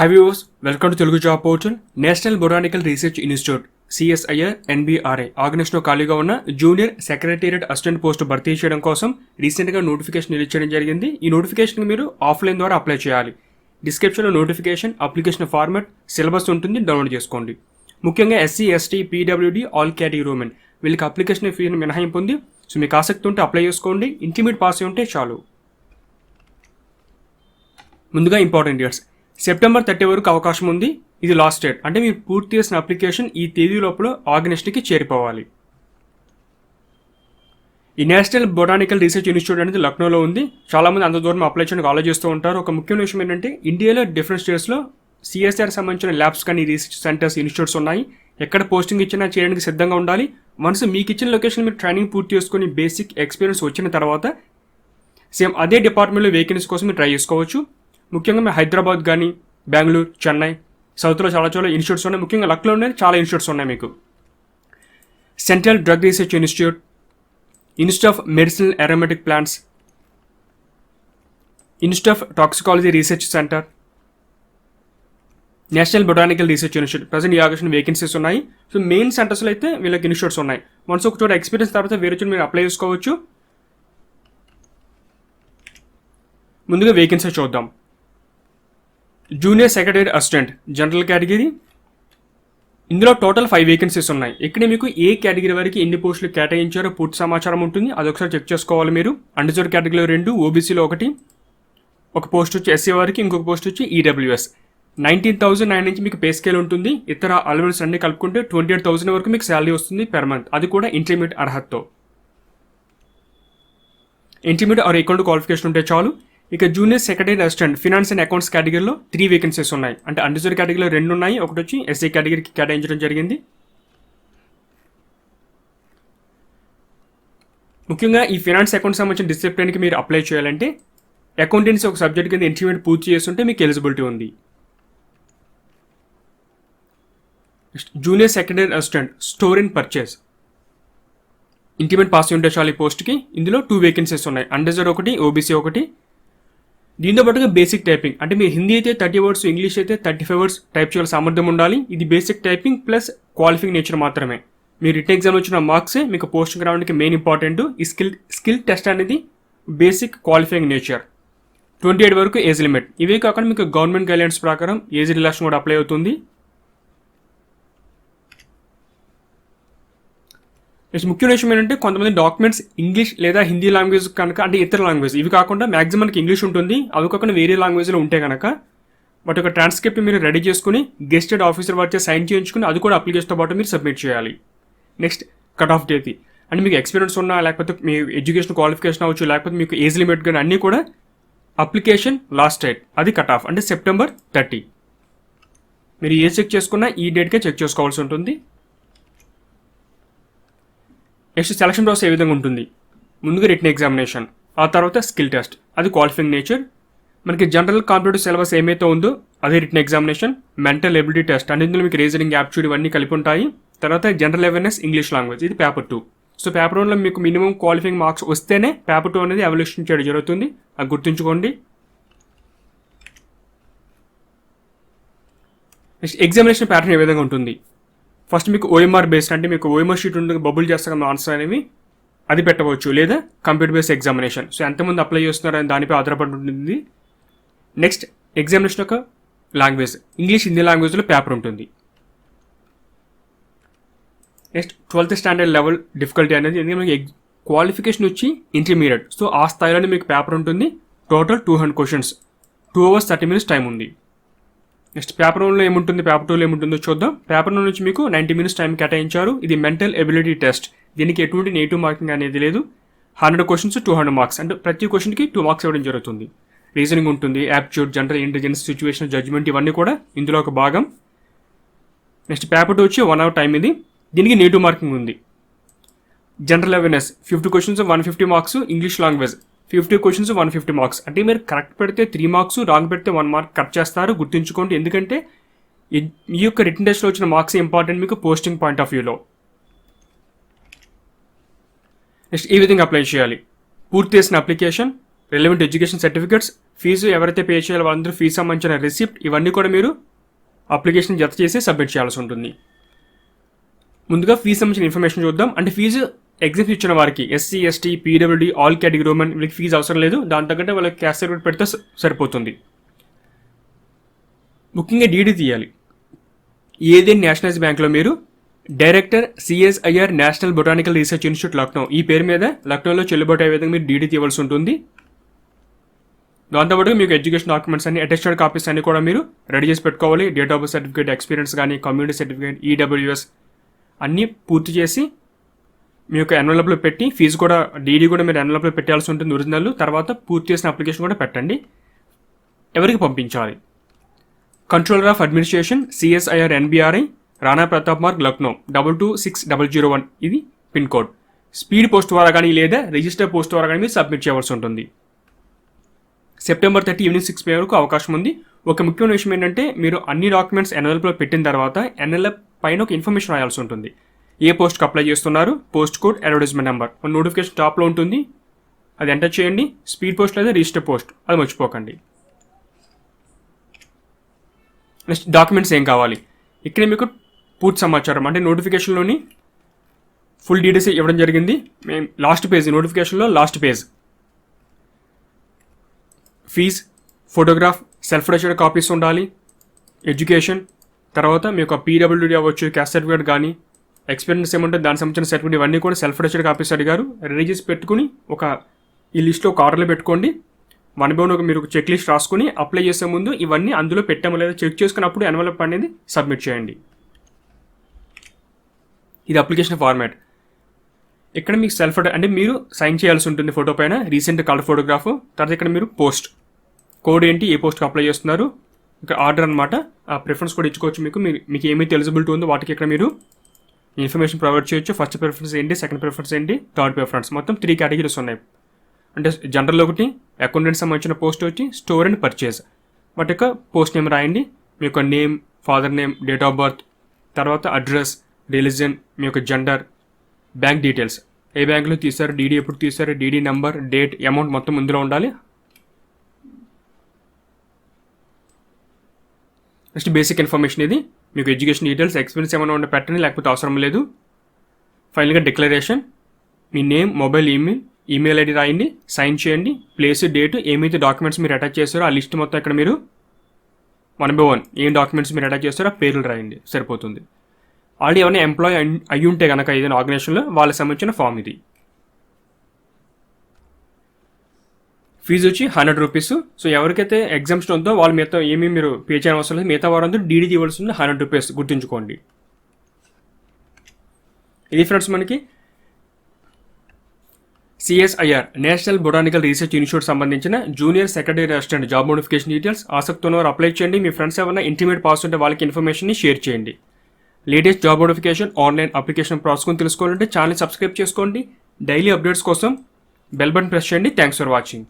Hi viewers, welcome to Telugu Job Portal. National botanical research institute CSIR NBRI ఆర్గనైజేషన్లో ఖాళీగా ఉన్న junior secretariat assistant post భర్తీ చేయడం కోసం రీసెంట్గా నోటిఫికేషన్ రిలీజ్ చేయడం జరిగింది. ఈ నోటిఫికేషన్ మీరు ఆఫ్లైన్ ద్వారా అప్లై చేయాలి. డిస్క్రిప్షన్లో నోటిఫికేషన్, అప్లికేషన్ ఫార్మాట్, సిలబస్ ఉంటుంది, డౌన్లోడ్ చేసుకోండి. ముఖ్యంగా SC, ST, PWD, all category women వీళ్ళకి అప్లికేషన్ ఫీజు మినహాయింపు ఉంది. సో మీకు ఆసక్తి ఉంటే అప్లై చేసుకోండి. ఇంటర్మీడియట్ పాస్ అయి ఉంటే చాలు. ముందుగా ఇంపార్టెంట్ డేట్స్. సెప్టెంబర్ 30 వరకు అవకాశం ఉంది. ఇది లాస్ట్ డేట్. అంటే మీరు పూర్తి చేసిన అప్లికేషన్ ఈ తేదీ లోపల ఆర్గనైజేషన్కి చేరిపోవాలి. ఈ నేషనల్ బొటానికల్ రీసెర్చ్ ఇన్స్టిట్యూట్ అనేది లక్నోలో ఉంది. చాలామంది అంత దూరం అప్లై చేయడానికి ఆలోచిస్తూ ఉంటారు. ఒక ముఖ్యమైన విషయం ఏంటంటే ఇండియాలో డిఫరెంట్ స్టేట్స్లో సిఎస్ఆర్ సంబంధించిన ల్యాబ్స్ కానీ రీసెర్చ్ సెంటర్స్, ఇన్స్టిట్యూట్స్ ఉన్నాయి. ఎక్కడ పోస్టింగ్ ఇచ్చినా చేయడానికి సిద్ధంగా ఉండాలి. వన్స్ మీకు ఇచ్చిన లొకేషన్ మీరు ట్రైనింగ్ పూర్తి చేసుకొని బేసిక్ ఎక్స్పీరియన్స్ వచ్చిన తర్వాత సేమ్ అదే డిపార్ట్మెంట్లో వేకెన్సీ కోసం మీరు ట్రై చేసుకోవచ్చు. ముఖ్యంగా మేము హైదరాబాద్ కానీ, బెంగళూరు, చెన్నై, సౌత్లో చాలా ఇన్స్టిట్యూట్స్ ఉన్నాయి. ముఖ్యంగా లక్నోలో చాలా ఇన్స్టిట్యూట్స్ ఉన్నాయి మీకు. Central drug research institute, institute of medicinal aromatic plants, institute of toxicology research centre, national botanical research institute. Present ఈ ఆగస్టు వేకెన్సీస్ ఉన్నాయి. సో మెయిన్ సెంటర్స్లో అయితే వీళ్ళకి ఇన్స్టిట్యూట్స్ ఉన్నాయి. వన్స్ ఒక చోట ఎక్స్పీరియన్స్ తర్వాత వేరే చోట మీరు అప్లై చేసుకోవచ్చు. ముందుగా వేకెన్సీ చూద్దాం. Junior secretary assistant general category. ఇందులో టోటల్ 5 వేకెన్సీస్ ఉన్నాయి. ఇక్కడ మీకు ఏ కేటగిరీ వరకు ఎన్ని పోస్టులు కేటాయించారో పూర్తి సమాచారం ఉంటుంది. అదొకసారి చెక్ చేసుకోవాలి మీరు. అన్రిజర్వ్డ్ కేటగిరీలో 2, ఓబీసీలో 1, ఒక పోస్ట్ వచ్చి ఎస్సీ వారికి, ఇంకొక పోస్ట్ వచ్చి ఈడబ్ల్యూఎస్. 19,009 నుంచి మీకు పే స్కేల్ ఉంటుంది. ఇతర అలవెన్స్ అన్ని కలుపుకుంటే 28,000 వరకు మీకు శాలరీ వస్తుంది పెర్ మంత్. అది కూడా ఇంటర్మీడియట్ అర్హతతో. ఇంటర్మీడియట్ ఆర్ అకౌంట్ క్వాలిఫికేషన్ ఉంటే చాలు. ఇక junior secretary assistant finance and accounts కేటగిరీలో 3 వేకెన్సీస్ ఉన్నాయి. అంటే అన్రిజర్వ్డ్ కేటగిరీలో 2 ఉన్నాయి. ఒకటి వచ్చి ఎస్సీ కేటగిరీకి కేటాయించడం జరిగింది. ముఖ్యంగా ఈ ఫినాన్స్ అకౌంట్స్ సంబంధించిన డిసిప్లిన్కి మీరు అప్లై చేయాలంటే అకౌంటెన్సీ ఒక సబ్జెక్ట్ కింద ఇంటర్మీడియట్ పూర్తి చేస్తుంటే మీకు ఎలిజిబిలిటీ ఉంది. Junior secretary assistant store and purchase, intermediate pass ఉంటే చాలు ఈ పోస్ట్కి. ఇందులో 2 వేకెన్సీస్ ఉన్నాయి. అన్రిజర్వ్డ్ ఒకటి, ఓబీసీ ఒకటి. దీంతో పాటుగా బేసిక్ టైపింగ్, అంటే మీరు హిందీ అయితే 30 వర్డ్స్, ఇంగ్లీష్ అయితే 35 వర్డ్స్ టైప్ చేయాలి సామర్థ్యం ఉండాలి. ఇది basic typing plus qualifying nature మాత్రమే. మీరు రిటన్ ఎగ్జామ్ వచ్చిన మార్క్సే మీకు పోస్టింగ్ రావడానికి మెయిన్ ఇంపార్టెంట్. ఈ స్కిల్ టెస్ట్ అనేది బేసిక్ క్వాలిఫైయింగ్ నేచర్. 28 వరకు ఏజ్ లిమిట్. ఇవే కాకుండా మీకు గవర్నమెంట్ గైడ్లైన్స్ ప్రకారం ఏజ్ రిలాక్షన్ కూడా అప్లై అవుతుంది. ముఖ్యమైన విషయం ఏంటంటే కొంతమంది డాక్యుమెంట్స్ ఇంగ్లీష్ లేదా హిందీ లాంగ్వేజ్ కనుక, అంటే ఇతర లాంగ్వేజ్ ఇవి కాకుండా మ్యాక్సిమం మనకి ఇంగ్లీష్ ఉంటుంది. అవి కాకుండా వేరే లాంగ్వేజ్లో ఉంటే కనుక వాటి ఒక ట్రాన్స్క్రిప్ట్ మీరు రెడీ చేసుకుని గెస్టెడ్ ఆఫీసర్ వారితో సైన్ చేయించుకుని అది కూడా అప్లికేషన్తో పాటు మీరు సబ్మిట్ చేయాలి. Next cut off date. అంటే మీకు ఎక్స్పీరియన్స్ ఉన్నా, లేకపోతే మీ ఎడ్యుకేషన్ క్వాలిఫికేషన్ అవ్వచ్చు, లేకపోతే మీకు ఏజ్ లిమిట్ కానీ అన్నీ కూడా అప్లికేషన్ లాస్ట్ డేట్ అది కట్ ఆఫ్ అంటే సెప్టెంబర్ 30. మీరు ఏ చెక్ చేసుకున్నా ఈ డేట్కే చెక్ చేసుకోవాల్సి ఉంటుంది. నెక్స్ట్ సెలక్షన్ ప్రాసెస్ ఏ విధంగా ఉంటుంది. ముందుగా రిటన్ ఎగ్జామినేషన్, ఆ తర్వాత స్కిల్ టెస్ట్, అది క్వాలిఫైయింగ్ నేచర్. మనకి జనరల్ కాంపిటేటివ్ సిలబస్ ఏమైతే ఉందో అదే written examination. Mental ability test, అంటే ఇందులో మీకు రీజనింగ్, యాప్ట్యూడ్ ఇవన్నీ కలిపి ఉంటాయి. తర్వాత జనరల్ అవేర్నెస్ ఇంగ్లీష్ లాంగ్వేజ్, ఇది పేపర్ 2. సో పేపర్ 1లో మీకు మినిమం క్వాలిఫైయింగ్ మార్క్స్ వస్తేనే పేపర్ 2 అనేది ఎవాల్యుయేషన్ చేయడం జరుగుతుంది. అది గుర్తుంచుకోండి. నెక్స్ట్ ఎగ్జామినేషన్ ప్యాటర్న్ ఏ విధంగా ఉంటుంది. ఫస్ట్ మీకు ఓఎంఆర్ బేస్డ్, అంటే మీకు ఓఎంఆర్ షీట్ ఉంటుంది, బబుల్ చేస్తాం ఆన్సర్ అనేవి, అది పెట్టవచ్చు. లేదా కంప్యూటర్ బేస్డ్ ఎగ్జామినేషన్. సో ఎంతమంది అప్లై చేస్తున్నారని దానిపై ఆధారపడి ఉంటుంది. నెక్స్ట్ ఎగ్జామినేషన్ యొక్క లాంగ్వేజ్, ఇంగ్లీష్, హిందీ లాంగ్వేజ్లో పేపర్ ఉంటుంది. Next 12th standard level difficulty అనేది, ఎందుకంటే మీకు క్వాలిఫికేషన్ వచ్చి ఇంటర్మీడియట్, సో ఆ స్థాయిలోనే మీకు పేపర్ ఉంటుంది. Total 200 questions, 2 hours 30 minutes time ఉంది. నెక్స్ట్ పేపర్ 1లో ఏముంటుంది, పేపర్ 2లో ఏముంటుందో చూద్దాం. పేపర్ 1 నుంచి మీకు 90 minutes టైం కేటాయించారు. ఇది మెంటల్ ఎబిలిటీ టెస్ట్. దీనికి ఎటువంటి నెగిటివ్ మార్కింగ్ అనేది లేదు. 100 questions 200 marks, అంటే ప్రతి క్వశ్చన్కి 2 marks ఇవ్వడం జరుగుతుంది. రీజనింగ్ ఉంటుంది, aptitude, general intelligence, situation judgement ఇవన్నీ కూడా ఇందులో ఒక భాగం. నెక్స్ట్ పేపర్ 2 వచ్చి 1 hour టైం ఇది. దీనికి నెగిటివ్ మార్కింగ్ ఉంది. General awareness 50 questions 150 marks. English language 50 questions 150 marks. అంటే మీరు కరెక్ట్ పెడితే 3 marks, రాంగ్ పెడితే 1 mark కట్ చేస్తారు. గుర్తుంచుకోండి, ఎందుకంటే ఈ యొక్క రిటన్ టెస్ట్లో వచ్చిన మార్క్స్ ఇంపార్టెంట్ మీకు పోస్టింగ్ పాయింట్ ఆఫ్ వ్యూలో. నెక్స్ట్ ఈ విధంగా అప్లై చేయాలి. పూర్తి చేసిన application, relevant education certificates, fee ఎవరైతే పే చేయాలో వాళ్ళందరూ ఫీజు సంబంధించిన రిసిప్ట్, ఇవన్నీ కూడా మీరు అప్లికేషన్ జత చేసి సబ్మిట్ చేయాల్సి ఉంటుంది. ముందుగా ఫీజు సంబంధించిన ఇన్ఫర్మేషన్ చూద్దాం. అంటే ఫీజు ఎగ్జామ్స్ ఇచ్చిన వారికి SC, ST, PWD, all category women వీళ్ళకి ఫీజు అవసరం లేదు. దాని తగ్గట్టే వాళ్ళకి క్యాస్ట్ సర్టిఫికేట్ పెడితే సరిపోతుంది. ముఖ్యంగా డీడీ తీయాలి. ఏదైనా నేషనలైజ్ బ్యాంక్లో మీరు director CSIR national botanical research institute Lucknow ఈ పేరు మీద లక్నోలో చెల్లుబాటు అయ్యే విధంగా మీరు డీడీ తీయవలసి ఉంటుంది. దాంతోపాటు మీకు ఎడ్యుకేషన్ డాక్యుమెంట్స్ అన్ని అటెస్టెడ్ కాపీస్ అన్ని కూడా మీరు రెడీ చేసి పెట్టుకోవాలి. Date of birth certificate, experience కానీ, కమ్యూనిటీ సర్టిఫికేట్, ఈడబ్ల్యూఎస్ అన్నీ పూర్తి చేసి మీ యొక్క ఎన్వలప్లో పెట్టి, ఫీజు కూడా డీడీ కూడా మీరు ఎన్వలప్లో పెట్టాల్సి ఉంటుంది ఒరిజినల్. తర్వాత పూర్తి చేసిన అప్లికేషన్ కూడా పెట్టండి. ఎవరికి పంపించాలి? Controller of administration, CSIR ఎన్బిఆర్ఐ, Rana Pratap Marg, Lucknow 226001 ఇది పిన్ కోడ్. స్పీడ్ పోస్ట్ ద్వారా కానీ లేదా రిజిస్టర్ పోస్ట్ ద్వారా కానీ మీరు సబ్మిట్ చేయవలసి ఉంటుంది. సెప్టెంబర్ 30 ఈవినింగ్ 6 PM వరకు అవకాశం ఉంది. ఒక ముఖ్యమైన విషయం ఏంటంటే మీరు అన్ని డాక్యుమెంట్స్ ఎన్ఎల్ఎఫ్లో పెట్టిన తర్వాత ఎన్ఎల్ఎఫ్ పైన ఒక ఇన్ఫర్మేషన్ రాయాల్సి ఉంటుంది. ఏ పోస్ట్కి అప్లై చేస్తున్నారు, post code, advertisement number, notification టాప్లో ఉంటుంది, అది ఎంటర్ చేయండి. స్పీడ్ పోస్ట్ లేదా రిజిస్టర్ పోస్ట్ అది మర్చిపోకండి. నెక్స్ట్ డాక్యుమెంట్స్ ఏం కావాలి? ఇక్కడ మీకు పూర్తి సమాచారం అంటే నోటిఫికేషన్లోని ఫుల్ డీటెయిల్స్ ఇవ్వడం జరిగింది. మేము లాస్ట్ పేజ్, నోటిఫికేషన్లో last page fees, photograph, self attested copies ఉండాలి, ఎడ్యుకేషన్, తర్వాత మీ యొక్క పీడబ్ల్యూడీ అవ్వచ్చు, క్యాస్ట్ సర్టిఫికేట్ కానీ, ఎక్స్పీరియన్స్ ఏమంటే దానికి సంబంధించిన సర్టిఫికేట్, ఇవన్నీ కూడా సెల్ఫ్ అటెస్టెడ్ కాపీస్ అడిగారు. రెడీ చేసి పెట్టుకుని ఈ లిస్ట్లో ఒక ఆర్డర్లో పెట్టుకోండి. 1 by 1 మీరు ఒక చెక్ లిస్ట్ రాసుకుని అప్లై చేసే ముందు ఇవన్నీ అందులో పెట్టామో లేదా చెక్ చేసుకున్నప్పుడు ఎన్వలప్ అనేది సబ్మిట్ చేయండి. ఇది అప్లికేషన్ ఫార్మాట్. ఇక్కడ మీకు సెల్ఫ్ అంటే మీరు సైన్ చేయాల్సి ఉంటుంది ఫోటో పైన, రీసెంట్ కలర్ ఫోటోగ్రాఫ్. తర్వాత ఇక్కడ మీరు పోస్ట్ కోడ్ ఏంటి, ఏ పోస్ట్కి అప్లై చేస్తున్నారు, ఇక్కడ ఆర్డర్ అనమాట. ఆ ప్రిఫరెన్స్ కూడా ఇచ్చుకోవచ్చు. మీకు ఏమైతే ఎలిజిబిలిటీ ఉందో వాటికి ఇక్కడ మీరు ఇన్ఫర్మేషన్ ప్రొవైడ్ చేయొచ్చు. ఫస్ట్ ప్రిఫరెన్స్ ఏంటి, సెకండ్ ప్రిఫరెన్స్ ఏంటి, థర్డ్ ప్రిఫరెన్స్, మొత్తం 3 కేటగిరీస్ ఉన్నాయి. అంటే జనరల్ ఒకటి, అకౌంటెంట్ సంబంధించిన పోస్ట్ వచ్చి స్టోర్ అండ్ పర్చేజ్. వాటి యొక్క పోస్ట్ నేమ్ రాయండి, మీ యొక్క name, father name, date of birth, తర్వాత అడ్రస్, రిలీజన్, మీ యొక్క జెండర్, బ్యాంక్ డీటెయిల్స్, ఏ బ్యాంకులో తీశారు, డీడీ ఎప్పుడు తీశారు, డీడీ నెంబర్, డేట్, అమౌంట్ మొత్తం ఇందులో ఉండాలి. నెక్స్ట్ బేసిక్ ఇన్ఫర్మేషన్ ఇది. మీకు ఎడ్యుకేషన్ డీటెయిల్స్, ఎక్స్పీరియన్స్ ఏమైనా ఉంటే పెట్టండి, లేకపోతే అవసరం లేదు. ఫైనల్గా డిక్లరేషన్, మీ నేమ్, మొబైల్, ఈమెయిల్ ఐడి రాయండి, సైన్ చేయండి, ప్లేస్, డేట్, ఏమైతే డాక్యుమెంట్స్ మీరు అటాచ్ చేస్తారో ఆ లిస్ట్ మొత్తం ఇక్కడ మీరు 1 by 1 ఏం డాక్యుమెంట్స్ మీరు అటాచ్ చేస్తారో ఆ పేర్లు రాయండి, సరిపోతుంది. ఆల్రెడీ ఏమైనా ఎంప్లాయ్ అయ్యి ఉంటే కనుక ఏదైనా ఆర్గనైజేషన్లో వాళ్ళకి సంబంధించిన ఫామ్ ఇది. ఫీజు వచ్చి 100 రూపీస్. సో ఎవరికైతే ఎగ్జామ్షన్ ఉందో వాళ్ళు మిగతా ఏమీ మీరు పే చేయడం అవసరం లేదు. మిగతా వారంతా డీడీ ఇవ్వాల్సింది 100 రూపీస్, గుర్తుంచుకోండి. ఇది ఫ్రెండ్స్ మనకి CSIR national botanical research institute సంబంధించిన junior secretary assistant job notification details. ఆసక్తి ఉన్నవారు అప్లై చేయండి. మీ ఫ్రెండ్స్ ఏమైనా ఇంటర్మీడియట్ పాస్ ఉంటే వాళ్ళకి ఇన్ఫర్మేషన్ని షేర్ చేయండి. Latest job notification, online application process తెలుసుకోవాలంటే ఛానల్ సబ్స్క్రైబ్ చేసుకోండి. డైలీ అప్డేట్స్ కోసం బెల్ బటన్ ప్రెస్ చేయండి. Thanks for watching.